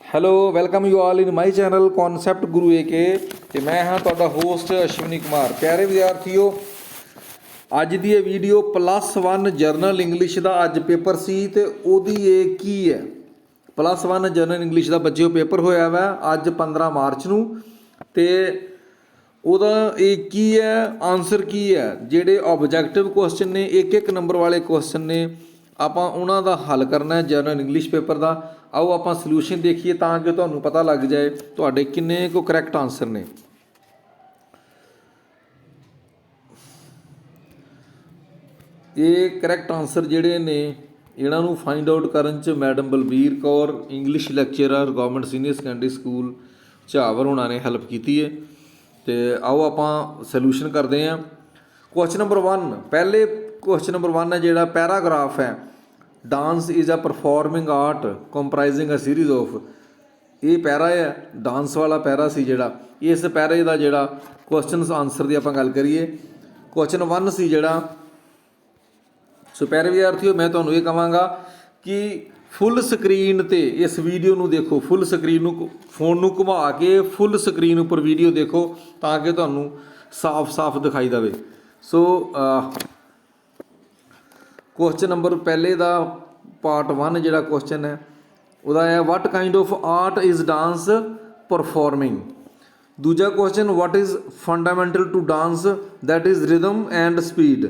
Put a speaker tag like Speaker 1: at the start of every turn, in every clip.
Speaker 1: Hello welcome you all in my channel Concept Guru ਏ ਤੇ ਮੈਂ ਹਾਂ ਤੁਹਾਡਾ ਹੋਸਟ ਅਸ਼ਵਨੀ ਕੁਮਾਰ। ਪਿਆਰੇ ਵਿਦਿਆਰਥੀਓ, ਅੱਜ ਦੀ ਇਹ ਵੀਡੀਓ +1 ਜਰਨਲ ਇੰਗਲਿਸ਼ ਦਾ ਅੱਜ ਪੇਪਰ ਸੀ ਤੇ ਉਹਦੀ ਇਹ ਕੀ ਹੈ। +1 ਜਰਨਲ ਇੰਗਲਿਸ਼ ਦਾ ਬੱਚਿਓ ਪੇਪਰ ਹੋਇਆ ਵਾ ਅੱਜ 15 ਮਾਰਚ ਨੂੰ, ਤੇ ਉਹਦਾ ਇਹ ਕੀ ਹੈ, ਆਨਸਰ ਕੀ ਹੈ। ਜਿਹੜੇ ਆਬਜੈਕਟਿਵ ਕੁਐਸਚਨ ਨੇ, ਇੱਕ ਨੰਬਰ ਵਾਲੇ ਕੁਐਸਚਨ ਨੇ, ਆਪਾਂ ਉਹਨਾਂ ਦਾ ਹੱਲ ਕਰਨਾ ਜਰਨਲ ਇੰਗਲਿਸ਼ ਪੇਪਰ ਦਾ। ਆਓ ਆਪਾਂ ਸੋਲੂਸ਼ਨ ਦੇਖੀਏ ਤਾਂ ਕਿ ਤੁਹਾਨੂੰ ਪਤਾ ਲੱਗ ਜਾਏ ਤੁਹਾਡੇ ਕਿੰਨੇ ਕੁ ਕਰੈਕਟ ਆਨਸਰ ਨੇ। ਇਹ ਕਰੈਕਟ ਆਨਸਰ ਜਿਹੜੇ ਨੇ ਇਹਨਾਂ ਨੂੰ ਫਾਈਂਡ ਆਊਟ ਕਰਨ 'ਚ madam Balbir Kaur, English lecturer, government senior secondary school Jhawar ਉਹਨਾਂ ਨੇ ਹੈਲਪ ਕੀਤੀ ਹੈ। ਤੇ ਆਓ ਆਪਾਂ ਸੋਲੂਸ਼ਨ ਕਰਦੇ ਹਾਂ। ਕੁਐਸਚਨ ਨੰਬਰ 1, ਪਹਿਲੇ ਕੁਐਸਚਨ ਨੰਬਰ 1 ਹੈ ਜਿਹੜਾ ਪੈਰਾਗ੍ਰਾਫ ਹੈ, dance is a performing art comprising a series of. ਇਹ ਪੈਰਾ ਹੈ, ਡਾਂਸ ਵਾਲਾ ਪੈਰਾ ਸੀ ਜਿਹੜਾ। ਇਸ ਪੈਰੇ ਦਾ ਜਿਹੜਾ ਕੁਐਸਚਨ ਆਨਸਰ ਦੀ ਆਪਾਂ ਗੱਲ ਕਰੀਏ, ਕੁਐਸਚਨ 1 ਸੀ ਜਿਹੜਾ। ਸੋ ਪਿਆਰੇ ਵਿਦਿਆਰਥੀਓ, ਮੈਂ ਤੁਹਾਨੂੰ ਇਹ ਕਹਾਂਗਾ ਕਿ ਫੁੱਲ ਸਕਰੀਨ 'ਤੇ ਇਸ ਵੀਡੀਓ ਨੂੰ ਦੇਖੋ, ਫੁੱਲ ਸਕਰੀਨ ਨੂੰ, ਫੋਨ ਨੂੰ ਘੁਮਾ ਕੇ ਫੁੱਲ ਸਕਰੀਨ ਉੱਪਰ ਵੀਡੀਓ ਦੇਖੋ ਤਾਂ ਕਿ ਤੁਹਾਨੂੰ ਸਾਫ਼ ਦਿਖਾਈ ਦੇਵੇ। ਸੋ ਕੁਐਸਚਨ ਨੰਬਰ ਪਹਿਲੇ ਦਾ ਪਾਰਟ 1 ਜਿਹੜਾ ਕੁਐਸਚਨ ਹੈ ਉਹਦਾ ਹੈ, what kind of art is dance performing. ਦੂਜਾ question, what is fundamental to dance, that is rhythm and speed.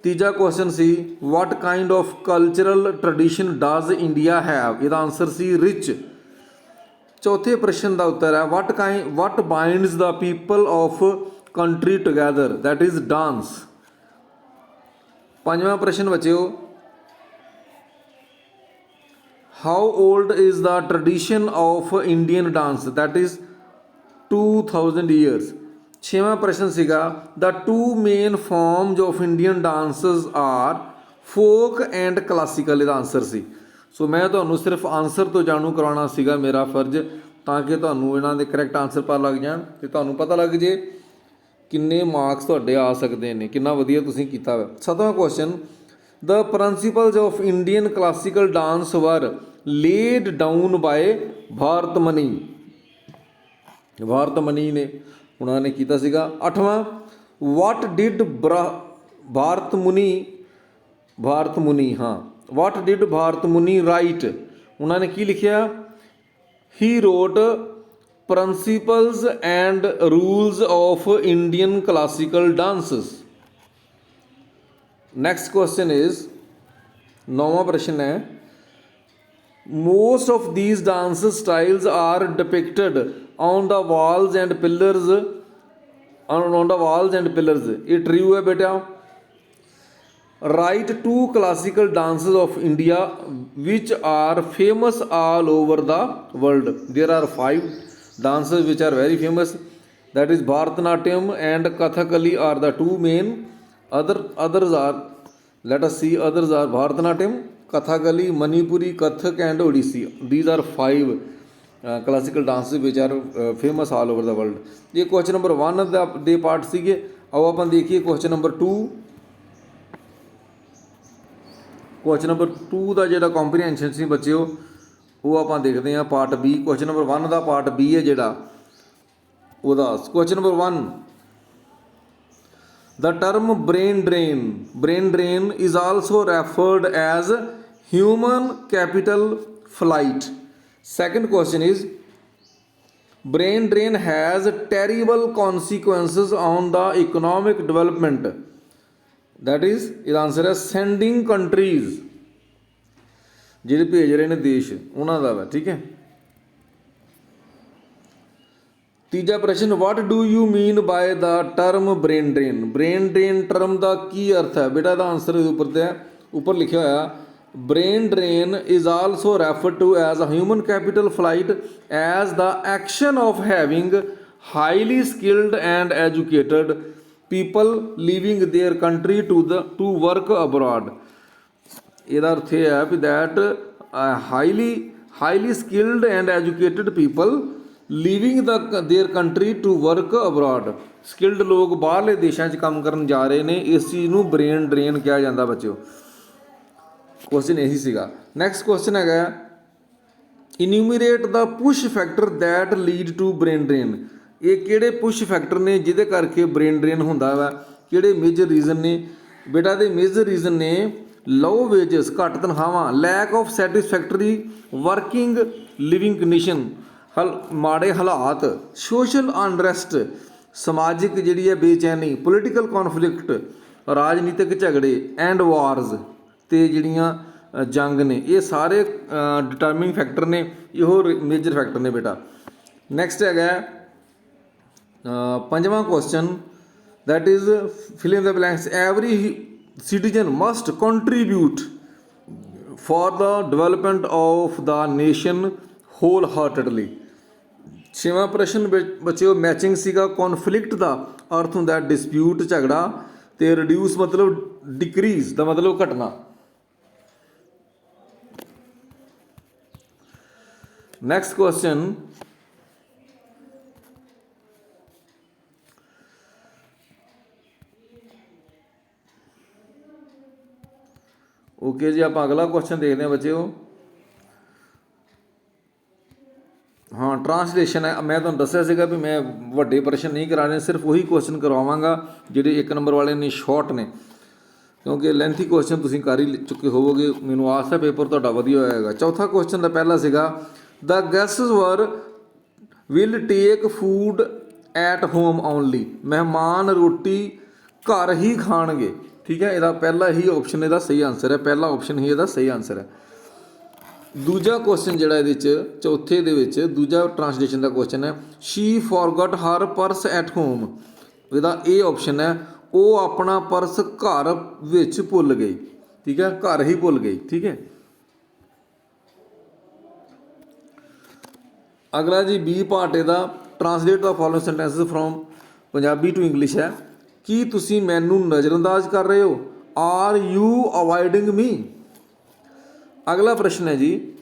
Speaker 1: ਤੀਜਾ ਕੁਐਸਚਨ ਸੀ, what kind of cultural tradition does India have. ਇਹਦਾ answer ਸੀ ਰਿਚ। ਚੌਥੇ ਪ੍ਰਸ਼ਨ ਦਾ ਉੱਤਰ ਹੈ, what binds the people of country together, that is dance. ਪੰਜਵਾਂ ਪ੍ਰਸ਼ਨ ਬੱਚਿਓ, how old is the tradition of Indian dance, that is 2000 years. ਛੇਵਾਂ ਪ੍ਰਸ਼ਨ ਸੀਗਾ, the two main forms of Indian dances are folk and classical. ਇਹਦਾ answer ਸੀ। So ਮੈਂ ਤੁਹਾਨੂੰ ਸਿਰਫ ਆਨਸਰ ਤੋਂ ਜਾਣੂ ਕਰਵਾਉਣਾ ਸੀਗਾ ਮੇਰਾ ਫਰਜ਼, ਤਾਂ ਕਿ ਤੁਹਾਨੂੰ ਇਹਨਾਂ ਦੇ ਕਰੈਕਟ ਆਨਸਰ ਪਤਾ ਲੱਗ ਜਾਣ ਅਤੇ ਤੁਹਾਨੂੰ ਪਤਾ ਲੱਗ ਜੇ ਕਿੰਨੇ ਮਾਰਕਸ ਤੁਹਾਡੇ ਆ ਸਕਦੇ ਨੇ, ਕਿੰਨਾ ਵਧੀਆ ਤੁਸੀਂ ਕੀਤਾ ਵਾ। 7ਵਾਂ question, the principles of Indian classical dance were laid down by Bharatmuni. Bharatmuni ਨੇ ਉਹਨਾਂ ਨੇ ਕੀਤਾ ਸੀਗਾ। 8ਵਾਂ, what did what did Bharatmuni write. ਉਹਨਾਂ ਨੇ ਕੀ ਲਿਖਿਆ, he wrote principles and rules of Indian classical dances. Next question is, 9ਵਾਂ ਪ੍ਰਸ਼ਨ ਹੈ, most of these dance styles are depicted on the walls and pillars ਇਹ true ਹੈ ਬੇਟਾ। write 2 classical dances of India which are famous all over the world। there are 5 dances which are very famous, that is Bharatanatyam and Kathakali are the 2 main। others are, let us see, others are Bharatanatyam, Kathakali, Manipuri, Kathak and Odissi। these are 5 classical dances which are famous all over the world। ਇਹ question number 1 ਦੇ part ਸੀਗੇ। ਆਓ ਆਪਾਂ ਦੇਖੀਏ question number 2। Question number 2 ਦਾ ਜਿਹੜਾ comprehension ਸੀ ਬੱਚਿਓ, ਉਹ ਆਪਾਂ ਦੇਖਦੇ ਹਾਂ ਪਾਰਟ B। ਕੁਐਸਚਨ ਨੰਬਰ 1 ਦਾ ਪਾਰਟ B ਹੈ ਜਿਹੜਾ ਉਹਦਾ। Question number 1, the term brain drain is also referred as human capital flight। second question is, brain drain has terrible consequences on the economic development, that is, ਇਹਦਾ answer ਹੈ sending countries, ਜਿਹੜੇ ਭੇਜ ਰਹੇ ਨੇ ਦੇਸ਼ ਉਹਨਾਂ ਦਾ ਵਾ। ਠੀਕ ਹੈ। ਤੀਜਾ ਪ੍ਰਸ਼ਨ, what do you mean by the term brain drain. Brain drain term ਦਾ ਕੀ ਅਰਥ ਹੈ ਬੇਟਾ। ਇਹਦਾ ਆਨਸਰ ਇਹਦੇ ਉੱਪਰ ਤੇ ਉੱਪਰ ਲਿਖਿਆ ਹੋਇਆ, brain drain is also referred to as a human capital flight as the action of having highly skilled and educated people leaving their country to work abroad. ਇਹਦਾ ਅਰਥ ਇਹ ਹੈ ਵੀ that highly skilled and educated people leaving their country to work abroad. Skilled ਲੋਕ ਬਾਹਰਲੇ ਦੇਸ਼ਾਂ 'ਚ ਕੰਮ ਕਰਨ ਜਾ ਰਹੇ ਨੇ, ਇਸ ਚੀਜ਼ ਨੂੰ ਬ੍ਰੇਨ ਡਰੇਨ ਕਿਹਾ ਜਾਂਦਾ ਬੱਚਿਓ। ਕੁਐਸਚਨ ਇਹੀ ਸੀਗਾ। ਨੈਕਸਟ ਕੁਐਸਚਨ ਹੈਗਾ, enumerate the push factor that lead to brain drain. ਇਹ ਕਿਹੜੇ ਪੁਸ਼ ਫੈਕਟਰ ਨੇ ਜਿਹਦੇ ਕਰਕੇ ਬ੍ਰੇਨ ਡਰੇਨ ਹੁੰਦਾ ਵਾ? ਕਿਹੜੇ ਮੇਜਰ ਰੀਜ਼ਨ ਨੇ ਬੇਟਾ? ਦੇ ਮੇਜਰ ਰੀਜ਼ਨ ਨੇ ਲੋ ਵੇਜਸ, ਘੱਟ ਤਨਖਾਹਾਂ, lack of satisfactory working living condition, ਮਾੜੇ ਹਾਲਾਤ, ਸੋਸ਼ਲ ਅਨਰੈਸਟ, ਸਮਾਜਿਕ ਜਿਹੜੀ ਹੈ ਬੇਚੈਨੀ, ਪੋਲੀਟੀਕਲ ਕੌਨਫਲਿਕਟ, ਰਾਜਨੀਤਿਕ ਝਗੜੇ, ਐਂਡ ਵਾਰਜ਼, ਤੇ ਜਿਹੜੀਆਂ ਜੰਗ ਨੇ। ਇਹ ਸਾਰੇ ਡਿਟਰਮਿੰਗ ਫੈਕਟਰ ਨੇ, ਇਹੋ ਮੇਜਰ ਫੈਕਟਰ ਨੇ ਬੇਟਾ। ਨੈਕਸਟ ਹੈਗਾ ਪੰਜਵਾਂ question, that is fill in the blanks. Every citizen must contribute for the development of the nation wholeheartedly. ਛੇਵਾਂ ਪ੍ਰਸ਼ਨ ਬੱਚਿਓ ਮੈਚਿੰਗ ਸੀਗਾ। ਕੌਨਫਲਿਕਟ ਦਾ ਅਰਥ ਹੁੰਦਾ ਡਿਸਪਿਊਟ, ਝਗੜਾ, ਤੇ ਰਿਡਿਊਸ ਮਤਲਬ ਡਿਕਰੀਜ਼ ਦਾ ਮਤਲਬ ਘਟਨਾ। ਨੈਕਸਟ ਕੁਐਸਚਨ, ਓਕੇ ਜੀ, ਆਪਾਂ ਅਗਲਾ ਕੁਐਸਚਨ ਦੇਖਦੇ ਹਾਂ ਬੱਚਿਓ। ਹਾਂ, ਟਰਾਂਸਲੇਸ਼ਨ ਹੈ। ਮੈਂ ਤੁਹਾਨੂੰ ਦੱਸਿਆ ਸੀਗਾ ਵੀ ਮੈਂ ਵੱਡੇ ਪ੍ਰਸ਼ਨ ਨਹੀਂ ਕਰਾਣੇ, ਸਿਰਫ ਉਹੀ ਕੁਐਸਚਨ ਕਰਵਾਵਾਂਗਾ ਜਿਹੜੇ 1 ਨੰਬਰ ਵਾਲੇ ਨੇ, ਸ਼ਾਰਟ ਨੇ, ਕਿਉਂਕਿ ਲੈਂਥੀ ਕੁਐਸਚਨ ਤੁਸੀਂ ਕਰ ਹੀ ਚੁੱਕੇ ਹੋਵੋਗੇ। ਮੈਨੂੰ ਆਸ ਹੈ ਪੇਪਰ ਤੁਹਾਡਾ ਵਧੀਆ ਹੋਏਗਾ। ਚੌਥਾ ਕੁਐਸਚਨ ਦਾ ਪਹਿਲਾ ਸੀਗਾ, ਦ ਗੈਸਟਸ ਵਰ will take food at home only. ਮਹਿਮਾਨ ਰੋਟੀ ਘਰ ਹੀ ਖਾਣਗੇ। ਠੀਕ ਹੈ, ਇਹਦਾ ਪਹਿਲਾ ਹੀ ਆਪਸ਼ਨ ਇਹਦਾ ਸਹੀ ਆਨਸਰ ਹੈ। ਪਹਿਲਾ ਆਪਸ਼ਨ ਹੀ ਇਹਦਾ ਸਹੀ ਆਨਸਰ ਹੈ। ਦੂਜਾ ਕੁਐਸਚਨ ਜਿਹੜਾ ਇਹਦੇ 'ਚ ਚੌਥੇ ਦੇ ਵਿੱਚ ਦੂਜਾ ਟਰਾਂਸਲੇਸ਼ਨ ਦਾ ਕੁਐਸਚਨ ਹੈ, she forgot her purse at home. ਇਹਦਾ ਇਹ ਆਪਸ਼ਨ ਹੈ, ਉਹ ਆਪਣਾ ਪਰਸ ਘਰ ਵਿੱਚ ਭੁੱਲ ਗਈ। ਠੀਕ ਹੈ, ਘਰ ਹੀ ਭੁੱਲ ਗਈ। ਠੀਕ ਹੈ, ਅਗਲਾ ਜੀ ਬੀ ਪਾਰਟ ਇਹਦਾ, translate the following sentences from Punjabi to English ਹੈ। ਕੀ ਤੁਸੀਂ ਮੈਨੂੰ ਨਜ਼ਰਅੰਦਾਜ਼ ਕਰ ਰਹੇ ਹੋ? Are you avoiding me. ਅਗਲਾ ਪ੍ਰਸ਼ਨ ਹੈ ਜੀ,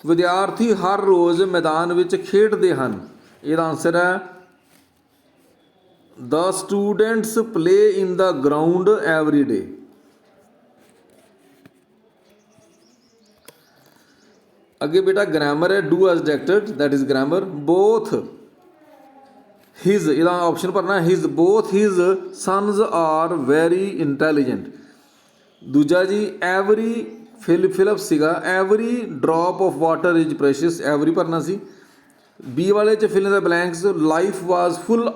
Speaker 1: ਵਿਦਿਆਰਥੀ ਹਰ ਰੋਜ਼ ਮੈਦਾਨ ਵਿੱਚ ਖੇਡਦੇ ਹਨ। ਇਹਦਾ ਆਨਸਰ ਹੈ, the students play in the ground every day. ਅੱਗੇ ਬੇਟਾ ਗ੍ਰਾਮਰ ਹੈ, do as directed, that is grammar. Both his, ਇਹਦਾ ਆਪਸ਼ਨ ਭਰਨਾ his, both his sons are very intelligent. ਦੂਜਾ ਜੀ ਐਵਰੀ ਫਿਲਪ ਸੀਗਾ, every drop of water is precious, every ਭਰਨਾ ਸੀ। ਬੀ ਵਾਲੇ 'ਚ fill in the blanks, life was full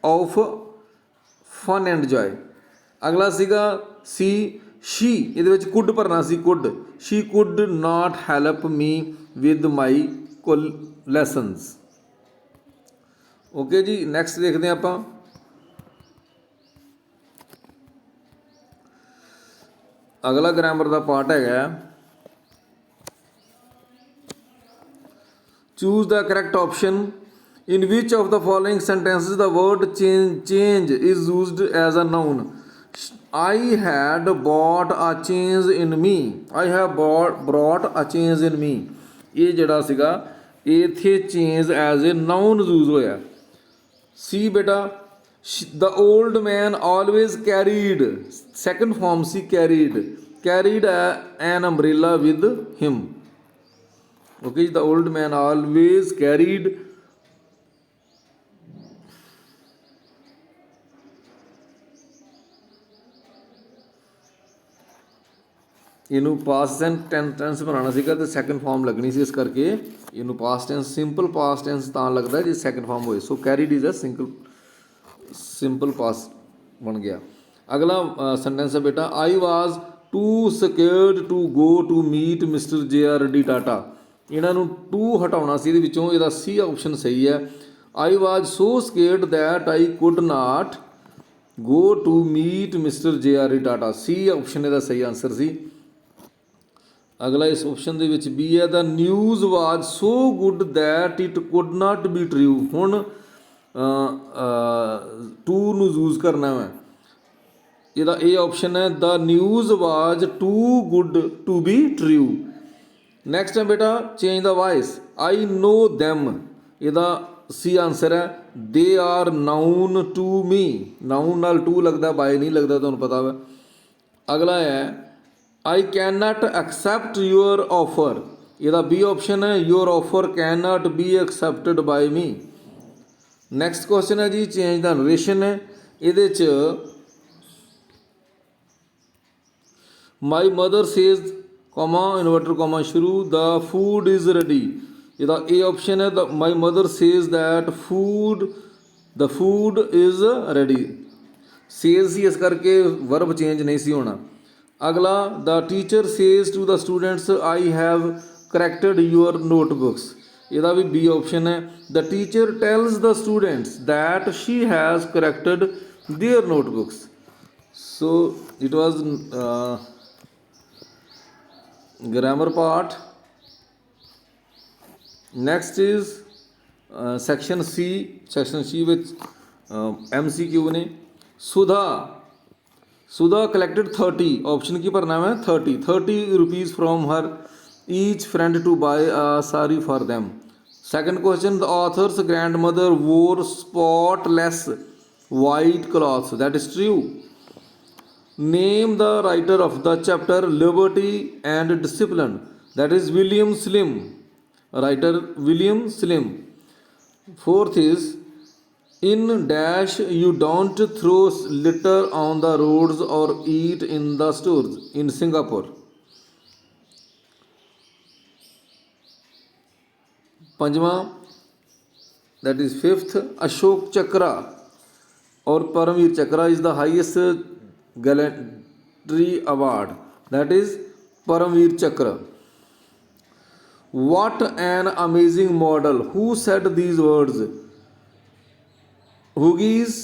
Speaker 1: of fun and joy. ਅਗਲਾ ਸੀਗਾ ਸੀ ਸ਼ੀ, ਇਹਦੇ ਵਿੱਚ ਕੁੱਡ ਭਰਨਾ ਸੀ, could. She could not help me with my lessons. Okay ਜੀ, ਨੈਕਸਟ ਦੇਖਦੇ ਹਾਂ ਆਪਾਂ। ਅਗਲਾ ਗ੍ਰਾਮਰ ਦਾ ਪਾਰਟ ਹੈਗਾ, choose the correct option. In which of the following sentences the word change is used as a noun. I had bought a change in me, I have brought a change in me। ਇਹ ਜਿਹੜਾ ਸੀਗਾ ਇੱਥੇ change as a noun use ਹੋਇਆ। ਸੀ ਬੇਟਾ, the old man always carried, second form ਸੀ carried an umbrella with him. Okay ਜੀ, the old man always carried, ਇਹਨੂੰ ਪਾਸਟ ਟੈਂਸ ਬਣਾਉਣਾ ਸੀਗਾ ਤੇ ਸੈਕੰਡ ਫਾਰਮ ਲੱਗਣੀ ਸੀ, ਇਸ ਕਰਕੇ ਇਹਨੂੰ past tense, simple past tense ਤਾਂ ਲੱਗਦਾ ਜੇ ਸੈਕੰਡ ਫਾਰਮ ਹੋਏ। So carried is a simple past ਬਣ ਗਿਆ। ਅਗਲਾ ਸੈਂਟੈਂਸ ਹੈ ਬੇਟਾ, I was too scared to go to meet mister JRD Tata. ਇਹਨਾਂ ਨੂੰ ਟੂ ਹਟਾਉਣਾ ਸੀ, ਇਹਦੇ ਵਿੱਚੋਂ ਇਹਦਾ ਸੀ ਆਪਸ਼ਨ ਸਹੀ ਹੈ। I was so scared that I could not go to meet mister JRD Tata. C option ਇਹਦਾ ਸਹੀ ਆਨਸਰ ਸੀ। ਅਗਲਾ ਇਸ ਆਪਸ਼ਨ ਦੇ ਵਿੱਚ ਬੀ ਹੈ, the news was so good that it could not be true. ਹੁਣ ਟੂ ਨੂੰ ਯੂਜ਼ ਕਰਨਾ ਵਾ, ਇਹਦਾ ਇਹ ਆਪਸ਼ਨ ਹੈ, the news was too good to be true. Next ਹੈ ਬੇਟਾ, change the voice, I know them. ਇਹਦਾ ਸੀ ਆਨਸਰ ਹੈ, they are known to me. Known ਨਾਲ ਟੂ ਲੱਗਦਾ, ਬਾਏ ਨਹੀਂ ਲੱਗਦਾ, ਤੁਹਾਨੂੰ ਪਤਾ ਵਾ। ਅਗਲਾ ਹੈ, I cannot accept your offer। ਇਹਦਾ ਬੀ ਆਪਸ਼ਨ ਹੈ your offer can not be accepted by me. Next question ਹੈ ਜੀ ਚੇਂਜ ਦਾ ਨਰੇਸ਼ਨ ਹੈ। ਇਹਦੇ 'ਚ my mother says comma inverted comma ਸ਼ੁਰੂ ਦ ਫੂਡ ਇਜ਼ ਰੈਡੀ। ਇਹਦਾ A option ਹੈ the my mother says that the food is ready. Says ਸੀ ਇਸ ਕਰਕੇ ਵਰਬ ਚੇਂਜ ਨਹੀਂ ਸੀ ਹੋਣਾ। ਅਗਲਾ the teacher says to the students I have corrected your notebooks. ਇਹਦਾ ਵੀ ਬੀ ਆਪਸ਼ਨ ਹੈ the teacher tells the students that she has corrected their notebooks. So it was grammar part. Next is section C ਵਿੱਚ MCQ ਨੇ। ਸੁਧਾ collected 30 option ਕੀ ਭਰਨਾ ਹੈ 30 rupees from her each friend to buy a sari for them. Second question, the author's grandmother wore spotless white clothes. That is true. Name the writer of the chapter Liberty and Discipline. That is William Slim. Writer William Slim. Fourth is in dash you don't throw litter on the roads or eat in the stores in Singapore. Panjwa, that is fifth, Ashok Chakra or Paramveer Chakra is the highest gallantry award. That is Paramveer Chakra. What an amazing model. Who said these words? Hughes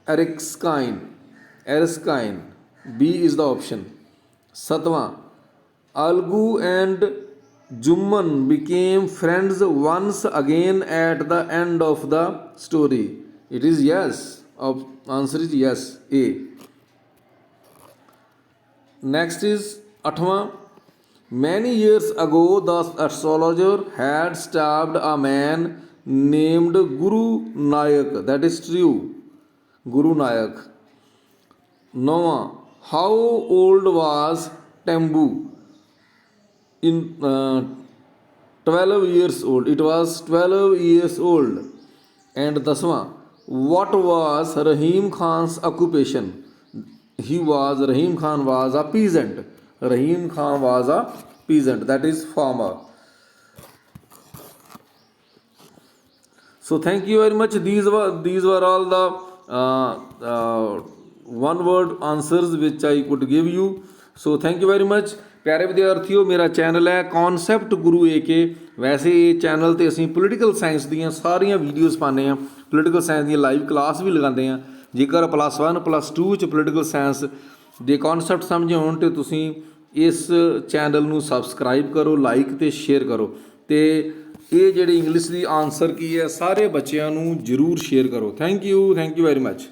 Speaker 1: Erskine. B is the option. Satwa, Algu and Jumman became friends once again at the end of the story. It is yes. Answer is yes, A. Next is 8वां, many years ago the astrologer had stabbed a man named Guru Nayak. That is true, Guru Nayak. 9वां, how old was Tembu? In 12 years old. It was 12 years old. And 10वां, what was Rahim Khan's occupation? Rahim Khan was a peasant. Rahim Khan was a peasant, that is farmer. So thank you very much. These were all the one word answers which I could give you. So thank you very much. ਪਿਆਰੇ ਵਿਦਿਆਰਥੀਓ, ਮੇਰਾ channel ਹੈ concept ਗੁਰੂ AK। ਵੈਸੇ ਇਹ channel ਤੇ ਅਸੀਂ political science ਦੀਆਂ ਸਾਰੀਆਂ videos ਪਾਉਂਦੇ ਹਾਂ, ਪੋਲੀਟੀਕਲ ਸਾਇੰਸ ਦੀਆਂ ਲਾਈਵ ਕਲਾਸ ਵੀ ਲਗਾਉਂਦੇ ਹਾਂ। ਜੇਕਰ +1 +2 ਚ ਪੋਲੀਟੀਕਲ ਸਾਇੰਸ ਦੇ ਕਨਸੈਪਟ ਸਮਝੇ ਹੋਣ ਤੇ ਤੁਸੀਂ ਇਸ ਚੈਨਲ ਨੂੰ ਸਬਸਕ੍ਰਾਈਬ ਕਰੋ, ਲਾਈਕ ਅਤੇ ਸ਼ੇਅਰ ਕਰੋ। ਅਤੇ ਇਹ ਜਿਹੜੀ ਇੰਗਲਿਸ਼ ਦੀ ਆਨਸਰ ਕੀ ਹੈ ਸਾਰੇ ਬੱਚਿਆਂ ਨੂੰ ਜ਼ਰੂਰ ਸ਼ੇਅਰ ਕਰੋ। Thank you very much.